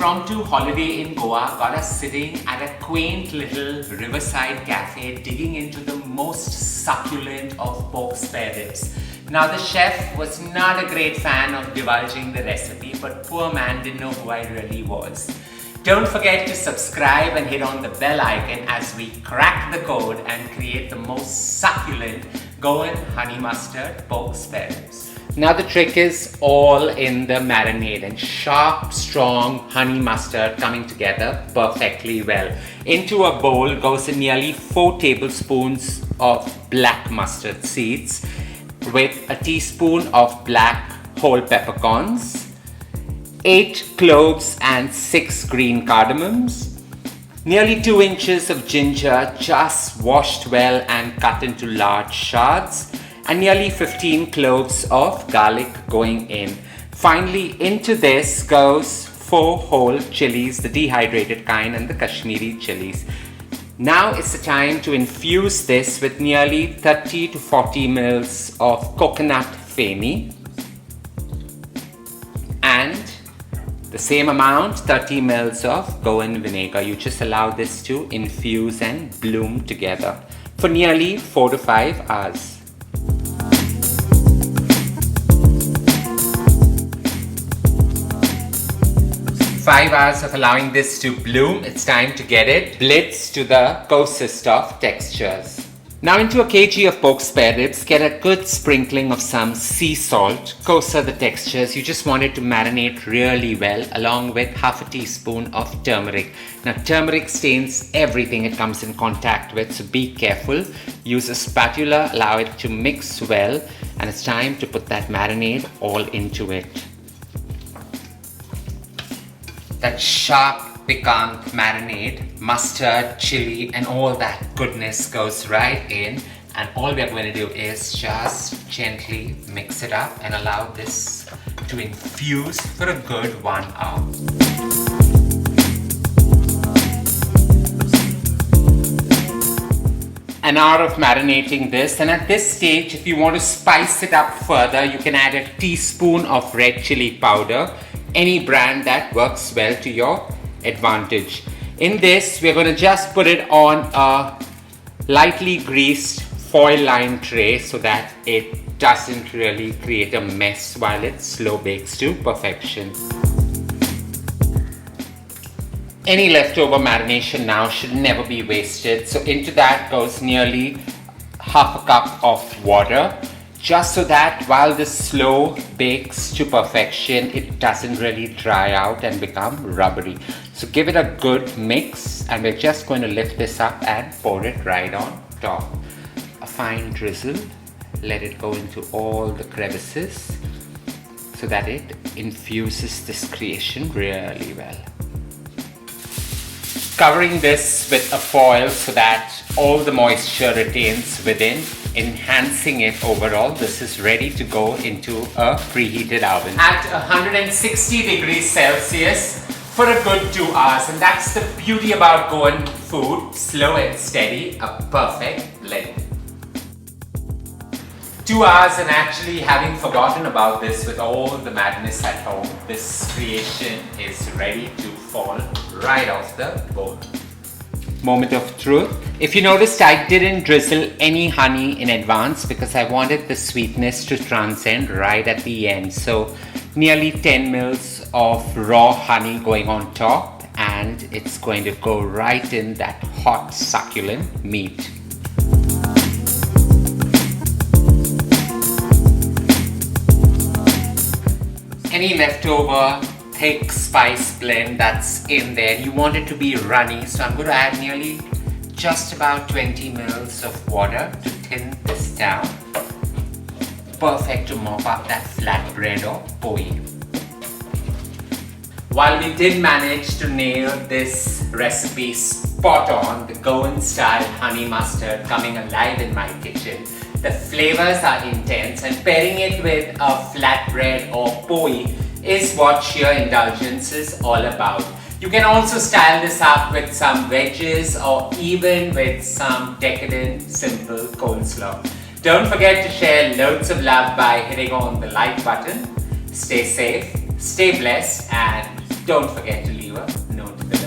impromptu holiday in Goa got us sitting at a quaint little riverside cafe digging into the most succulent of pork spare ribs. Now the chef was not a great fan of divulging the recipe, but poor man didn't know who I really was. Don't forget to subscribe and hit on the bell icon as we crack the code and create the most succulent Goan honey mustard pork spare ribs. Now the trick is all in the marinade and sharp, strong honey mustard coming together perfectly well. Into a bowl goes nearly 4 tablespoons of black mustard seeds with a teaspoon of black whole peppercorns, 8 cloves and 6 green cardamoms, nearly 2 inches of ginger just washed well and cut into large shards, and nearly 15 cloves of garlic going in. Finally, into this goes 4 whole chilies, the dehydrated kind and the Kashmiri chilies. Now it's the time to infuse this with nearly 30 to 40 mils of coconut feni and the same amount, 30 mils of Goan vinegar. You just allow this to infuse and bloom together for nearly 4 to 5 hours. 5 hours of allowing this to bloom, it's time to get it blitzed to the coarsest of textures. Now into a kg of pork spare ribs, get a good sprinkling of some sea salt, coarser the textures. You just want it to marinate really well, along with half a teaspoon of turmeric. Now turmeric stains everything it comes in contact with, so be careful. Use a spatula, allow it to mix well, and it's time to put that marinade all into it. That sharp, piquant marinade, mustard, chili, and all that goodness goes right in. And all we are going to do is just gently mix it up and allow this to infuse for a good 1 hour. An hour of marinating this, and at this stage, if you want to spice it up further, you can add a teaspoon of red chili powder. Any brand that works well to your advantage. In this, we're going to just put it on a lightly greased foil lined tray so that it doesn't really create a mess while it slow bakes to perfection. Any leftover marination now should never be wasted, so into that goes nearly half a cup of water, just so that while this slow bakes to perfection, it doesn't really dry out and become rubbery. So give it a good mix, and we're just going to lift this up and pour it right on top. A fine drizzle, let it go into all the crevices so that it infuses this creation really well. Covering this with a foil so that all the moisture retains within, enhancing it overall. This is ready to go into a preheated oven at 160 degrees Celsius for a good 2 hours. And that's the beauty about Goan food, slow and steady, a perfect blend. 2 hours, and actually having forgotten about this with all the madness at home, this creation is ready to fall right off the bone. Moment of truth. If you noticed, I didn't drizzle any honey in advance because I wanted the sweetness to transcend right at the end. So nearly 10 mils of raw honey going on top, and it's going to go right in that hot succulent meat. Any leftover thick spice blend that's in there, you want it to be runny, so I'm going to add nearly just about 20 mils of water to thin this down. Perfect to mop up that flatbread or poi. While we did manage to nail this recipe spot on, the Goan style honey mustard coming alive in my kitchen, the flavors are intense, and pairing it with a flatbread or poi is what sheer indulgence is all about. You can also style this up with some veggies or even with some decadent, simple coleslaw. Don't forget to share loads of love by hitting on the like button. Stay safe, stay blessed, and Don't forget to leave a note below.